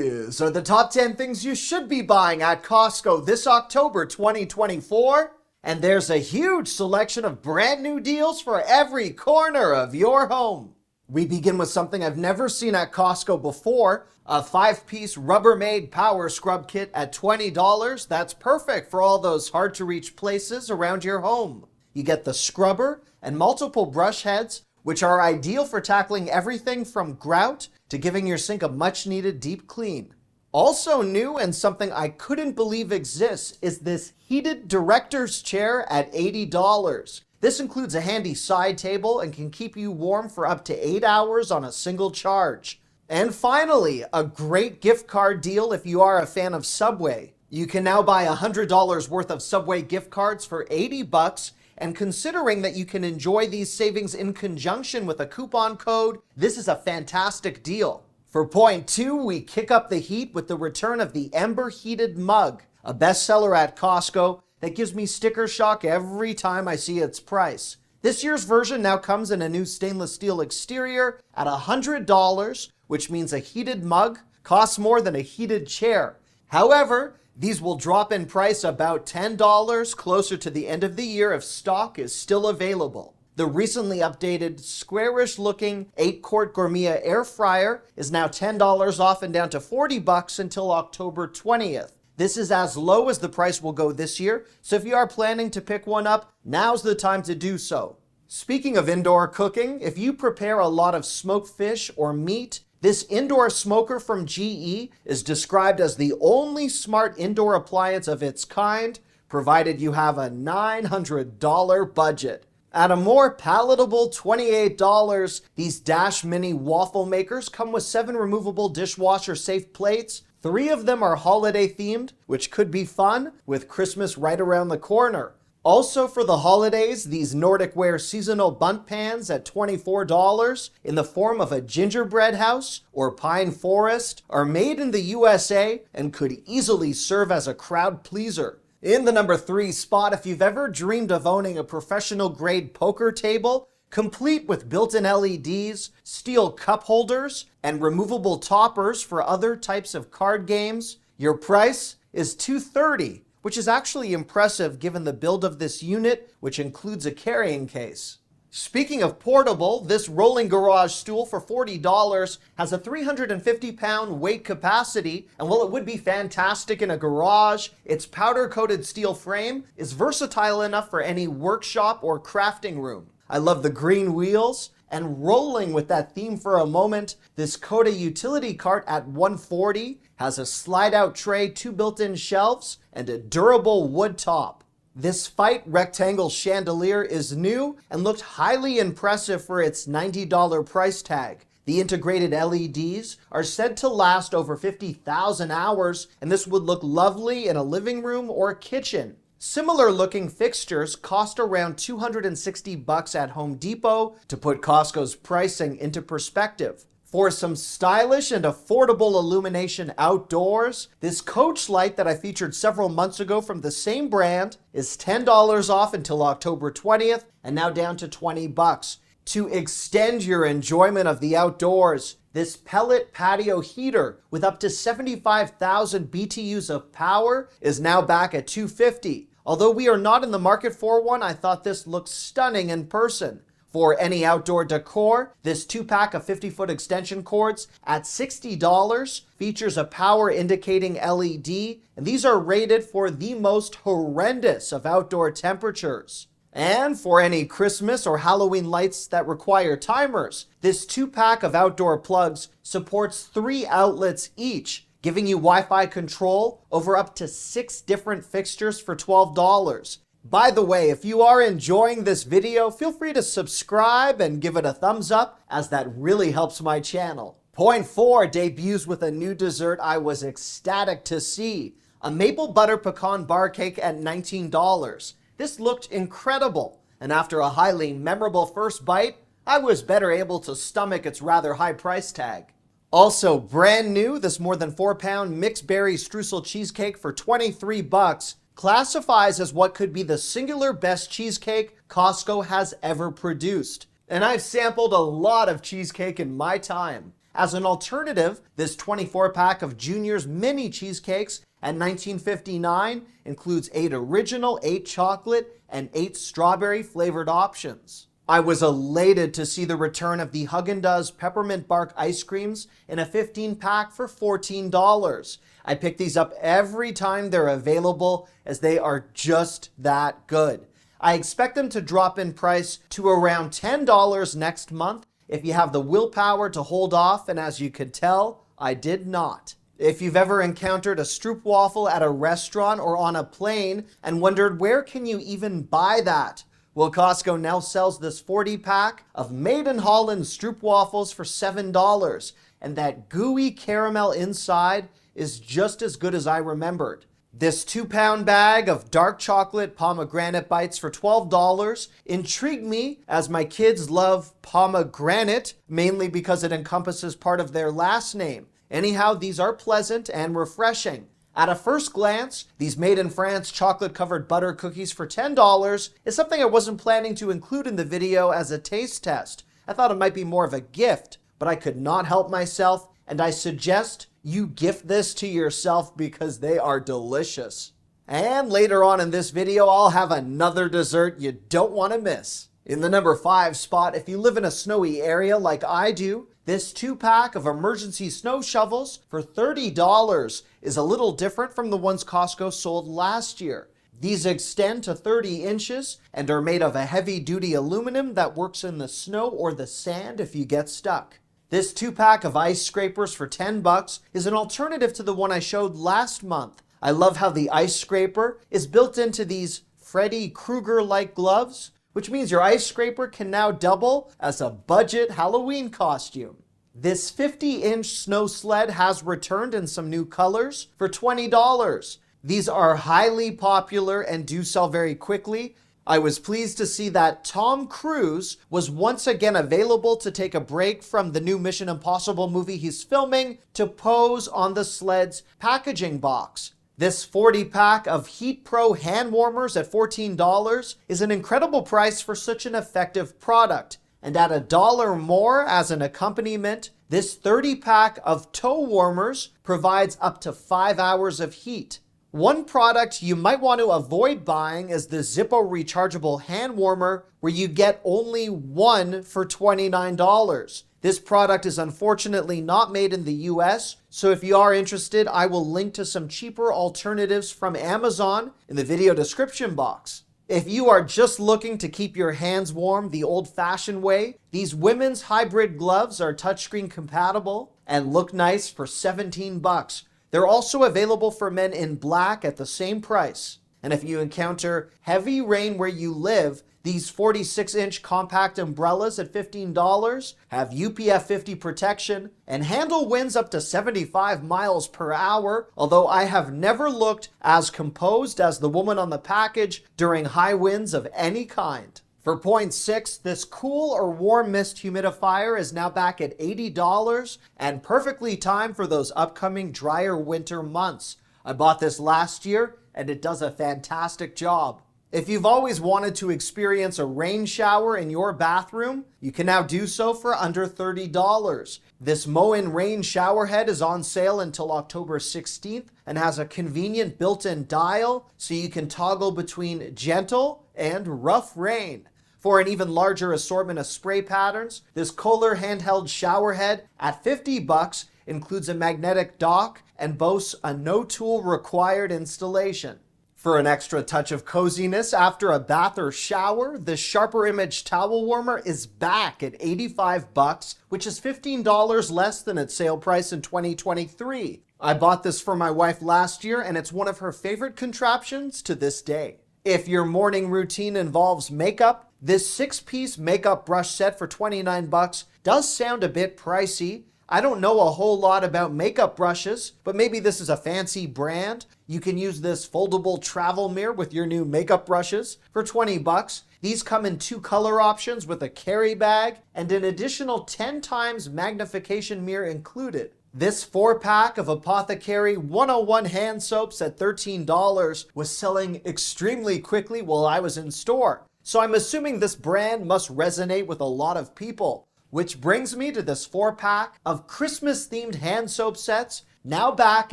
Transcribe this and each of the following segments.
These are the top 10 things you should be buying at Costco this October 2024. And there's a huge selection of brand new deals for every corner of your home. We begin with something I've never seen at Costco before, a 5-piece Rubbermaid Power Scrub Kit at $20. That's perfect for all those hard-to-reach places around your home. You get the scrubber and multiple brush heads, which are ideal for tackling everything from grout to giving your sink a much-needed deep clean. Also new, and something I couldn't believe exists, is this heated director's chair at $80. This includes a handy side table and can keep you warm for up to 8 hours on a single charge. And finally, a great gift card deal if you are a fan of Subway. You can now buy $100 worth of Subway gift cards for $80, and considering that you can enjoy these savings in conjunction with a coupon code, this is a fantastic deal. For point 2, we kick up the heat with the return of the Ember Heated Mug, a bestseller at Costco that gives me sticker shock every time I see its price. This year's version now comes in a new stainless steel exterior at $100, which means a heated mug costs more than a heated chair. However, these will drop in price about $10 closer to the end of the year if stock is still available. The recently updated squarish looking 8-quart Gourmet air fryer is now $10 off and down to $40 until October 20th. This is as low as the price will go this year, so if you are planning to pick one up, now's the time to do so. Speaking of indoor cooking, if you prepare a lot of smoked fish or meat, this indoor smoker from GE is described as the only smart indoor appliance of its kind, provided you have a $900 budget. At a more palatable $28, these Dash Mini waffle makers come with 7 removable dishwasher-safe plates. 3 of them are holiday themed, which could be fun with Christmas right around the corner. Also for the holidays, these Nordic Ware seasonal bundt pans at $24 in the form of a gingerbread house or pine forest are made in the USA and could easily serve as a crowd pleaser. In the number 3 spot, if you've ever dreamed of owning a professional grade poker table, complete with built-in LEDs, steel cup holders, and removable toppers for other types of card games, your price is $230, which is actually impressive given the build of this unit, which includes a carrying case. Speaking of portable, this rolling garage stool for $40 has a 350-pound weight capacity, and while it would be fantastic in a garage, its powder-coated steel frame is versatile enough for any workshop or crafting room. I love the green wheels, and rolling with that theme for a moment, this Coda utility cart at $140 has a slide-out tray, 2 built-in shelves, and a durable wood top. This Fight rectangle chandelier is new and looked highly impressive for its $90 price tag. The integrated LEDs are said to last over 50,000 hours, and this would look lovely in a living room or kitchen. Similar looking fixtures cost around $260 at Home Depot to put Costco's pricing into perspective. For some stylish and affordable illumination outdoors, this coach light that I featured several months ago from the same brand is $10 off until October 20th and now down to $20. To extend your enjoyment of the outdoors, this pellet patio heater with up to 75,000 BTUs of power is now back at $250. Although we are not in the market for one, I thought this looked stunning in person. For any outdoor decor, this 2-pack of 50-foot extension cords at $60 features a power indicating LED, and these are rated for the most horrendous of outdoor temperatures. And for any Christmas or Halloween lights that require timers, this 2-pack of outdoor plugs supports 3 outlets each, giving you Wi-Fi control over up to 6 different fixtures for $12. By the way, if you are enjoying this video, feel free to subscribe and give it a thumbs up, as that really helps my channel. Point 4 debuts with a new dessert I was ecstatic to see, a maple butter pecan bar cake at $19. This looked incredible, and after a highly memorable first bite, I was better able to stomach its rather high price tag. Also brand new, this more than 4-pound mixed berry streusel cheesecake for $23 classifies as what could be the singular best cheesecake Costco has ever produced. And I've sampled a lot of cheesecake in my time. As an alternative, this 24-pack of Junior's mini cheesecakes at $19.59 includes 8 original, 8 chocolate, and 8 strawberry flavored options. I was elated to see the return of the Haagen-Dazs peppermint bark ice creams in a 15-pack for $14. I pick these up every time they're available as they are just that good. I expect them to drop in price to around $10 next month if you have the willpower to hold off, and as you could tell, I did not. If you've ever encountered a stroopwafel at a restaurant or on a plane and wondered where can you even buy that? Well, Costco now sells this 40-pack of Made in Holland stroopwafels for $7, and that gooey caramel inside is just as good as I remembered. This 2-pound bag of dark chocolate pomegranate bites for $12 intrigued me as my kids love pomegranate, mainly because it encompasses part of their last name. Anyhow, these are pleasant and refreshing. At a first glance, these made in France chocolate-covered butter cookies for $10 is something I wasn't planning to include in the video as a taste test. I thought it might be more of a gift, but I could not help myself, and I suggest you gift this to yourself because they are delicious. And later on in this video, I'll have another dessert you don't want to miss. In the number 5 spot, if you live in a snowy area like I do, this 2-pack of emergency snow shovels for $30 is a little different from the ones Costco sold last year. These extend to 30 inches and are made of a heavy-duty aluminum that works in the snow or the sand if you get stuck. This 2-pack of ice scrapers for $10 is an alternative to the one I showed last month. I love how the ice scraper is built into these Freddy Krueger-like gloves, which means your ice scraper can now double as a budget Halloween costume. This 50-inch snow sled has returned in some new colors for $20. These are highly popular and do sell very quickly. I was pleased to see that Tom Cruise was once again available to take a break from the new Mission Impossible movie he's filming to pose on the sled's packaging box. This 40-pack of Heat Pro hand warmers at $14 is an incredible price for such an effective product. And at $1 more as an accompaniment, this 30-pack of toe warmers provides up to 5 hours of heat. One product you might want to avoid buying is the Zippo rechargeable hand warmer, where you get only one for $29. This product is unfortunately not made in the US, so if you are interested, I will link to some cheaper alternatives from Amazon in the video description box. If you are just looking to keep your hands warm the old-fashioned way, these women's hybrid gloves are touchscreen compatible and look nice for $17. They're also available for men in black at the same price. And if you encounter heavy rain where you live, these 46-inch compact umbrellas at $15 have UPF 50 protection and handle winds up to 75 miles per hour, although I have never looked as composed as the woman on the package during high winds of any kind. For point 6, this cool or warm mist humidifier is now back at $80 and perfectly timed for those upcoming drier winter months. I bought this last year and it does a fantastic job. If you've always wanted to experience a rain shower in your bathroom, you can now do so for under $30. This Moen rain shower head is on sale until October 16th and has a convenient built-in dial so you can toggle between gentle and rough rain. For an even larger assortment of spray patterns, this Kohler handheld shower head at $50 includes a magnetic dock and boasts a no-tool required installation. For an extra touch of coziness after a bath or shower, the Sharper Image towel warmer is back at $85, which is $15 less than its sale price in 2023. I bought this for my wife last year and it's one of her favorite contraptions to this day. If your morning routine involves makeup, this 6-piece makeup brush set for $29 does sound a bit pricey. I don't know a whole lot about makeup brushes, but maybe this is a fancy brand. You can use this foldable travel mirror with your new makeup brushes for $20. These come in 2 color options with a carry bag and an additional 10 times magnification mirror included. This 4-pack of Apothecary 101 hand soaps at $13 was selling extremely quickly while I was in store. So I'm assuming this brand must resonate with a lot of people. Which brings me to this 4-pack of Christmas-themed hand soap sets, now back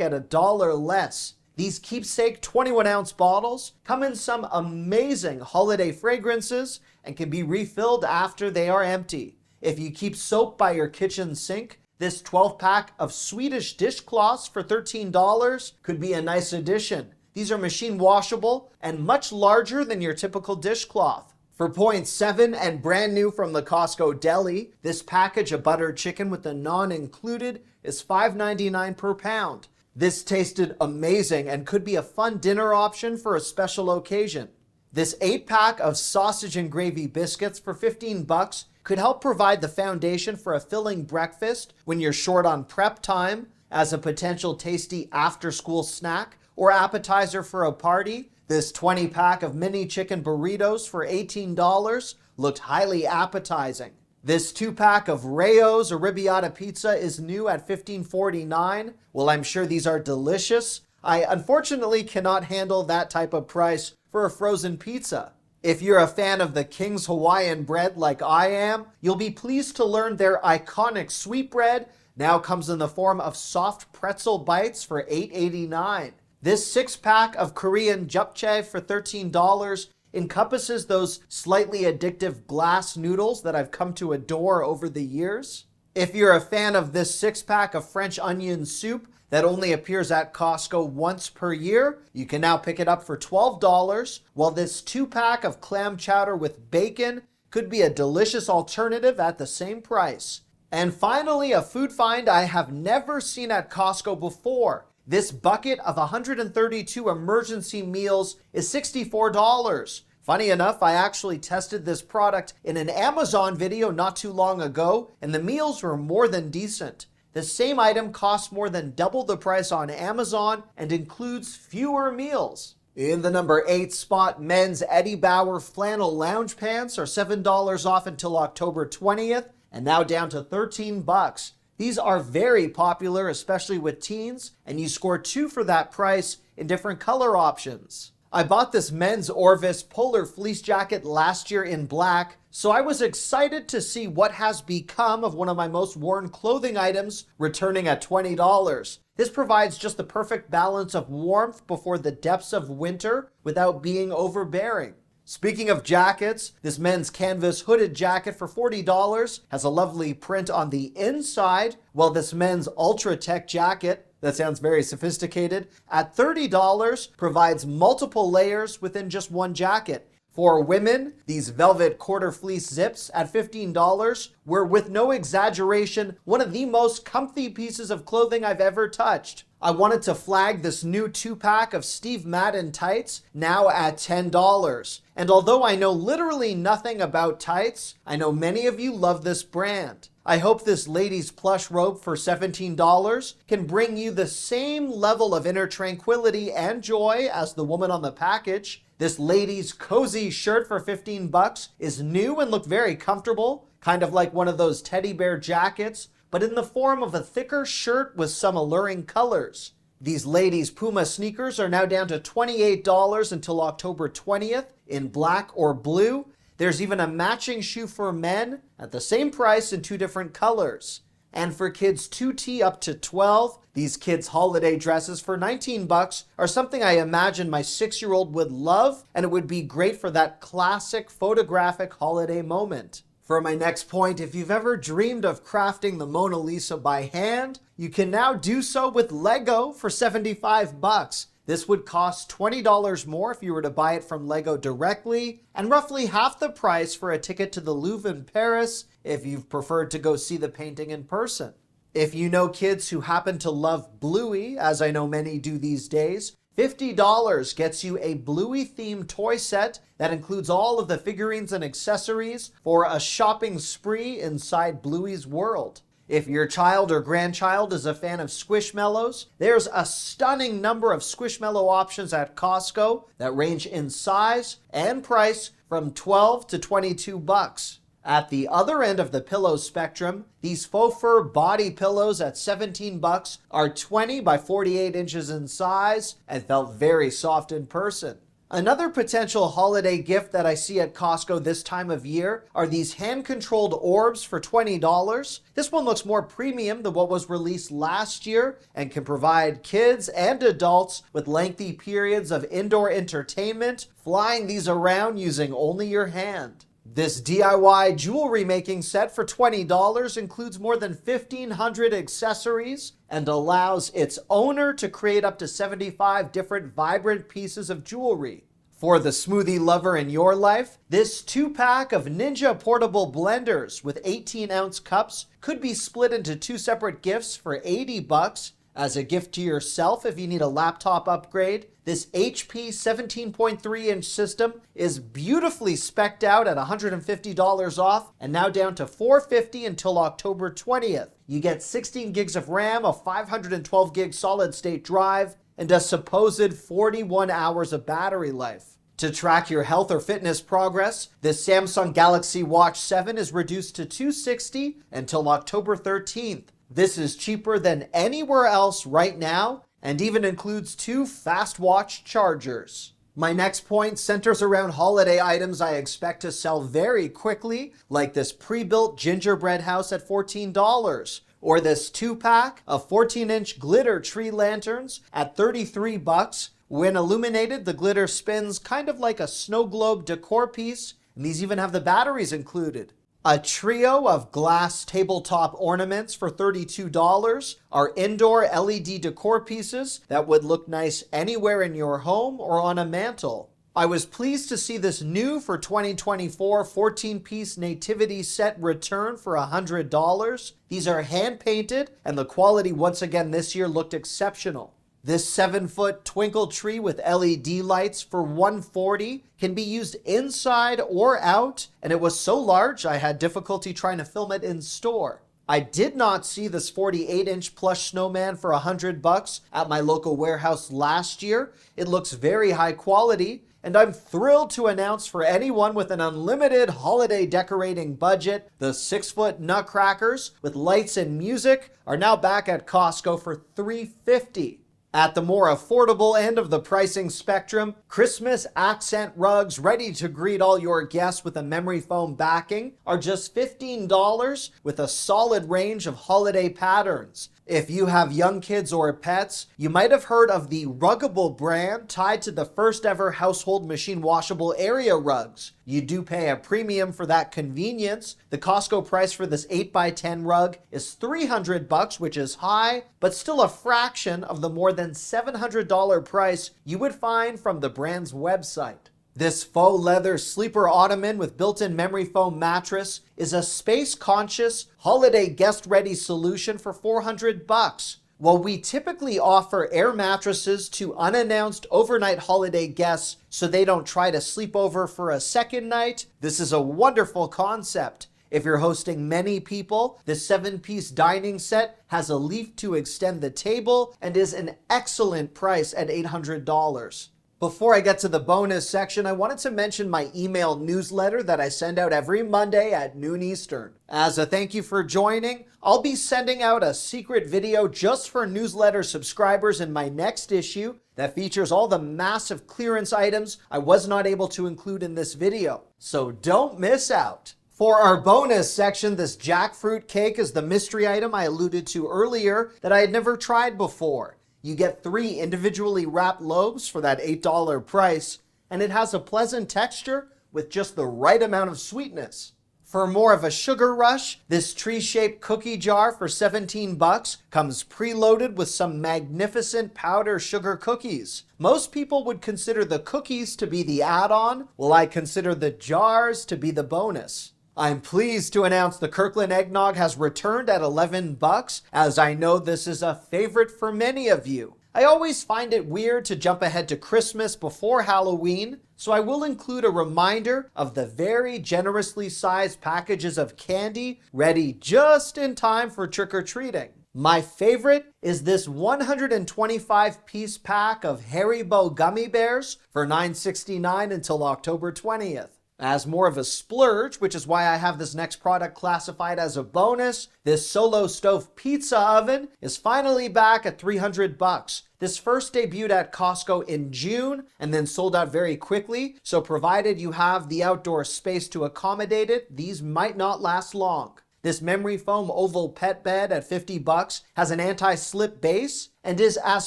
at $1 less. These keepsake 21-ounce bottles come in some amazing holiday fragrances and can be refilled after they are empty. If you keep soap by your kitchen sink, this 12-pack of Swedish dishcloths for $13 could be a nice addition. These are machine washable and much larger than your typical dishcloth. For $0.7 and brand new from the Costco deli, this package of buttered chicken with the naan included is $5.99 per pound. This tasted amazing and could be a fun dinner option for a special occasion. This 8-pack of sausage and gravy biscuits for $15 could help provide the foundation for a filling breakfast when you're short on prep time, as a potential tasty after-school snack or appetizer for a party. This 20-pack of mini chicken burritos for $18 looked highly appetizing. This 2-pack of Rayo's arrabbiata pizza is new at $15.49. Well, I'm sure these are delicious. I unfortunately cannot handle that type of price for a frozen pizza. If you're a fan of the King's Hawaiian bread like I am, you'll be pleased to learn their iconic sweetbread now comes in the form of soft pretzel bites for $8.89. This 6-pack of Korean japchae for $13 encompasses those slightly addictive glass noodles that I've come to adore over the years. If you're a fan of this 6-pack of French onion soup that only appears at Costco once per year, you can now pick it up for $12, while this 2-pack of clam chowder with bacon could be a delicious alternative at the same price. And finally, a food find I have never seen at Costco before. This bucket of 132 emergency meals is $64. Funny enough, I actually tested this product in an Amazon video not too long ago, and the meals were more than decent. The same item costs more than double the price on Amazon and includes fewer meals. In the number 8 spot, men's Eddie Bauer flannel lounge pants are $7 off until October 20th, and now down to $13. These are very popular, especially with teens, and you score 2 for that price in different color options. I bought this men's Orvis polar fleece jacket last year in black, so I was excited to see what has become of one of my most worn clothing items returning at $20. This provides just the perfect balance of warmth before the depths of winter without being overbearing. Speaking of jackets, this men's canvas hooded jacket for $40 has a lovely print on the inside, while this men's Ultra Tech jacket, that sounds very sophisticated, at $30 provides multiple layers within just one jacket. For women, these velvet quarter fleece zips at $15 were, with no exaggeration, one of the most comfy pieces of clothing I've ever touched. I wanted to flag this new 2-pack of Steve Madden tights, now at $10. And although I know literally nothing about tights, I know many of you love this brand. I hope this ladies' plush robe for $17 can bring you the same level of inner tranquility and joy as the woman on the package. This ladies' cozy shirt for $15 is new and looked very comfortable, kind of like one of those teddy bear jackets, but in the form of a thicker shirt with some alluring colors. These ladies' Puma sneakers are now down to $28 until October 20th in black or blue. There's even a matching shoe for men at the same price in 2 different colors. And for kids 2T up to 12, these kids' holiday dresses for $19 are something I imagine my 6-year-old would love, and it would be great for that classic photographic holiday moment. For my next point, if you've ever dreamed of crafting the Mona Lisa by hand, you can now do so with Lego for $75. This would cost $20 more if you were to buy it from Lego directly, and roughly half the price for a ticket to the Louvre in Paris if you've preferred to go see the painting in person. If you know kids who happen to love Bluey, as I know many do these days, $50 gets you a Bluey-themed toy set that includes all of the figurines and accessories for a shopping spree inside Bluey's world. If your child or grandchild is a fan of Squishmallows, there's a stunning number of Squishmallow options at Costco that range in size and price from $12 to $22. At the other end of the pillow spectrum, these faux fur body pillows at $17 are 20 by 48 inches in size and felt very soft in person. Another potential holiday gift that I see at Costco this time of year are these hand-controlled orbs for $20. This one looks more premium than what was released last year and can provide kids and adults with lengthy periods of indoor entertainment, flying these around using only your hand. This DIY jewelry making set for $20 includes more than 1,500 accessories and allows its owner to create up to 75 different vibrant pieces of jewelry. For the smoothie lover in your life, this 2-pack of Ninja portable blenders with 18-ounce cups could be split into 2 separate gifts for $80. As a gift to yourself if you need a laptop upgrade, this HP 17.3-inch system is beautifully spec'd out at $150 off and now down to $450 until October 20th. You get 16 gigs of RAM, a 512 gig solid-state drive, and a supposed 41 hours of battery life. To track your health or fitness progress, this Samsung Galaxy Watch 7 is reduced to $260 until October 13th. This is cheaper than anywhere else right now and even includes 2 fast watch chargers. My next point centers around holiday items I expect to sell very quickly, like this pre-built gingerbread house at $14, or this 2-pack of 14-inch glitter tree lanterns at $33. When illuminated, the glitter spins kind of like a snow globe decor piece, and these even have the batteries included. A trio of glass tabletop ornaments for $32 are indoor LED decor pieces that would look nice anywhere in your home or on a mantle. I was pleased to see this new for 2024 14-piece nativity set return for $100. These are hand-painted and the quality once again this year looked exceptional. This 7-foot twinkle tree with LED lights for $140 can be used inside or out, and it was so large I had difficulty trying to film it in store. I did not see this 48-inch plush snowman for $100 at my local warehouse last year. It looks very high quality, and I'm thrilled to announce for anyone with an unlimited holiday decorating budget, the 6-foot nutcrackers with lights and music are now back at Costco for $350. At the more affordable end of the pricing spectrum, Christmas accent rugs ready to greet all your guests with a memory foam backing are just $15 with a solid range of holiday patterns. If you have young kids or pets, you might have heard of the Ruggable brand tied to the first ever household machine washable area rugs. You do pay a premium for that convenience. The Costco price for this 8x10 rug is $300, which is high, but still a fraction of the more than $700 price you would find from the brand's website. This faux leather sleeper ottoman with built-in memory foam mattress is a space-conscious, holiday guest-ready solution for $400. While we typically offer air mattresses to unannounced overnight holiday guests so they don't try to sleep over for a second night, this is a wonderful concept. If you're hosting many people, this 7-piece dining set has a leaf to extend the table and is an excellent price at $800. Before I get to the bonus section, I wanted to mention my email newsletter that I send out every Monday at noon Eastern. As a thank you for joining, I'll be sending out a secret video just for newsletter subscribers in my next issue that features all the massive clearance items I was not able to include in this video. So don't miss out. For our bonus section, this jackfruit cake is the mystery item I alluded to earlier that I had never tried before. You get 3 individually wrapped loaves for that $8 price, and it has a pleasant texture with just the right amount of sweetness. For more of a sugar rush, this tree-shaped cookie jar for $17 comes preloaded with some magnificent powder sugar cookies. Most people would consider the cookies to be the add-on, while I consider the jars to be the bonus. I'm pleased to announce the Kirkland eggnog has returned at $11, as I know this is a favorite for many of you. I always find it weird to jump ahead to Christmas before Halloween, so I will include a reminder of the very generously sized packages of candy ready just in time for trick-or-treating. My favorite is this 125-piece pack of Haribo gummy bears for $9.69 until October 20th. As more of a splurge, which is why I have this next product classified as a bonus, this Solo Stove Pizza Oven is finally back at $300. This first debuted at Costco in June and then sold out very quickly, so provided you have the outdoor space to accommodate it, these might not last long. This memory foam oval pet bed at $50 has an anti-slip base and is as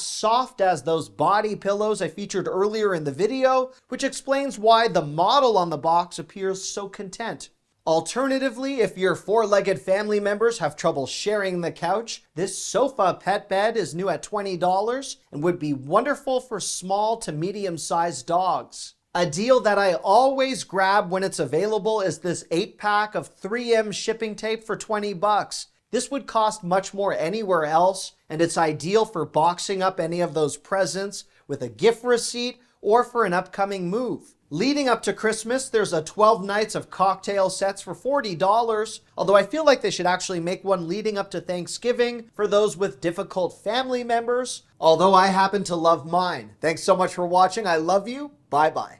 soft as those body pillows I featured earlier in the video, which explains why the model on the box appears so content. Alternatively, if your four-legged family members have trouble sharing the couch, this sofa pet bed is new at $20 and would be wonderful for small to medium-sized dogs. A deal that I always grab when it's available is this 8-pack of 3M shipping tape for $20. This would cost much more anywhere else, and it's ideal for boxing up any of those presents with a gift receipt or for an upcoming move. Leading up to Christmas, there's a 12 nights of cocktail sets for $40, although I feel like they should actually make one leading up to Thanksgiving for those with difficult family members, although I happen to love mine. Thanks so much for watching. I love you. Bye-bye.